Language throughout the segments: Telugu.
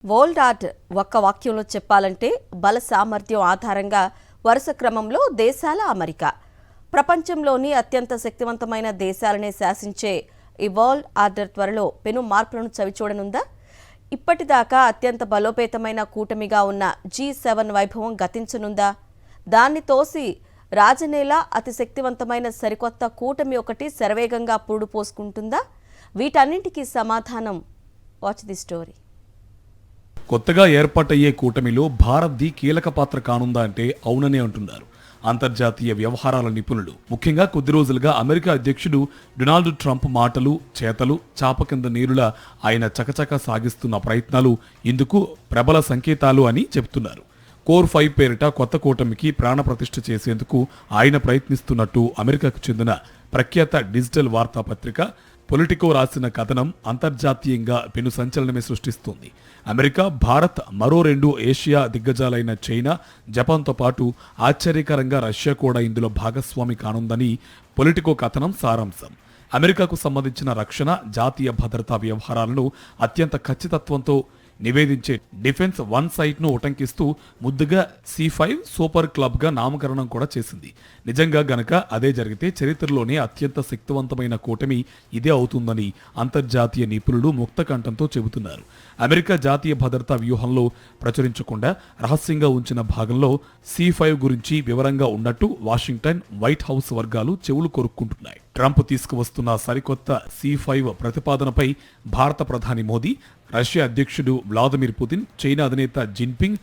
వరల్డ్ ఆర్ట్ ఒక్క వాక్యంలో చెప్పాలంటే బల సామర్థ్యం ఆధారంగా వరుస క్రమంలో దేశాల అమరిక. ప్రపంచంలోని అత్యంత శక్తివంతమైన దేశాలనే శాసించే ఈ వరల్డ్ ఆర్డర్ త్వరలో పెను మార్పులను చవిచూడనుందా? ఇప్పటిదాకా అత్యంత బలోపేతమైన కూటమిగా ఉన్న G7 వైభవం గతించనుందా? దాన్ని తోసి రాజనేల అతి శక్తివంతమైన సరికొత్త కూటమి ఒకటి శరవేగంగా పురుడు పోసుకుంటుందా? వీటన్నింటికీ సమాధానం వాచ్ ది స్టోరీ. కొత్తగా ఏర్పాటయ్యే కూటమిలో భారత్ది కీలక పాత్ర కానుందా అంటే అవుననే అంటున్నారు అంతర్జాతీయ వ్యవహారాల నిపుణులు. ముఖ్యంగా కొద్ది రోజులుగా అమెరికా అధ్యక్షుడు డొనాల్డ్ ట్రంప్ మాటలు చేతలు చాప కింద నీరులా ఆయన చకచక సాగిస్తున్న ప్రయత్నాలు ఇందుకు ప్రబల సంకేతాలు అని చెబుతున్నారు. కోర్ 5 పేరిట కొత్త కూటమికి ప్రాణప్రతిష్ఠ చేసేందుకు ఆయన ప్రయత్నిస్తున్నట్టు అమెరికాకు చెందిన ప్రఖ్యాత డిజిటల్ వార్తాపత్రిక పొలిటికో రాసిన కథనం అంతర్జాతీయంగా పెను సంచలనమే సృష్టిస్తోంది. అమెరికా, భారత్, మరో 2 ఏషియా దిగ్గజాలైన చైనా, జపాన్తో పాటు ఆశ్చర్యకరంగా రష్యా కూడా ఇందులో భాగస్వామి కానుందని పొలిటికో కథనం సారాంశం. అమెరికాకు సంబంధించిన రక్షణ, జాతీయ భద్రతా వ్యవహారాలను అత్యంత ఖచ్చితత్వంతో నివేదించే డిఫెన్స్ వన్ సైట్ను ఉటంకిస్తూ ముద్దుగా C5 సూపర్ క్లబ్గా నామకరణం కూడా చేసింది. నిజంగా గనక అదే జరిగితే చరిత్రలోనే అత్యంత శక్తివంతమైన కూటమి ఇదే అవుతుందని అంతర్జాతీయ నిపుణులు ముక్త కంఠంతో చెబుతున్నారు. అమెరికా జాతీయ భద్రతా వ్యూహంలో ప్రచురించకుండా రహస్యంగా ఉంచిన భాగంలో C5 గురించి వివరంగా ఉన్నట్టు వాషింగ్టన్, వైట్ హౌస్ వర్గాలు చెవులు కొరుక్కుంటున్నాయి. ట్రంప్ తీసుకువస్తున్న సరికొత్త C5 ప్రతిపాదనపై భారత ప్రధాని మోదీ, రష్యా అధ్యక్షుడు వ్లాదిమిర్ పుతిన్, చైనా అధినేత జిన్పింగ్,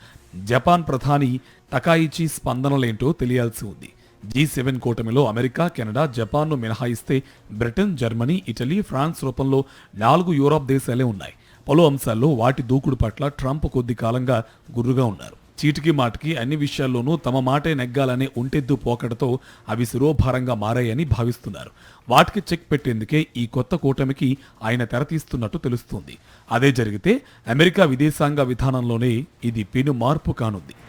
జపాన్ ప్రధాని తకాయిచి స్పందనలేంటో తెలియాల్సి ఉంది. G7 కూటమిలో అమెరికా, కెనడా, జపాన్ను మినహాయిస్తే బ్రిటన్, జర్మనీ, ఇటలీ, ఫ్రాన్స్ రూపంలో 4 యూరప్ దేశాలే ఉన్నాయి. పలు అంశాల్లో వాటి దూకుడు పట్ల ట్రంప్ కొద్ది కాలంగా గుర్రుగా ఉన్నారు. చీటికి మాటికి అన్ని విషయాల్లోనూ తమ మాటే నెగ్గాలనే ఒంటెద్దు పోకడతో అవి శిరోభారంగా మారాయని భావిస్తున్నారు. వాటికి చెక్ పెట్టేందుకే ఈ కొత్త కూటమికి ఆయన తెరతీస్తున్నట్టు తెలుస్తోంది. అదే జరిగితే అమెరికా విదేశాంగ విధానంలోనే ఇది పెను మార్పు కానుంది.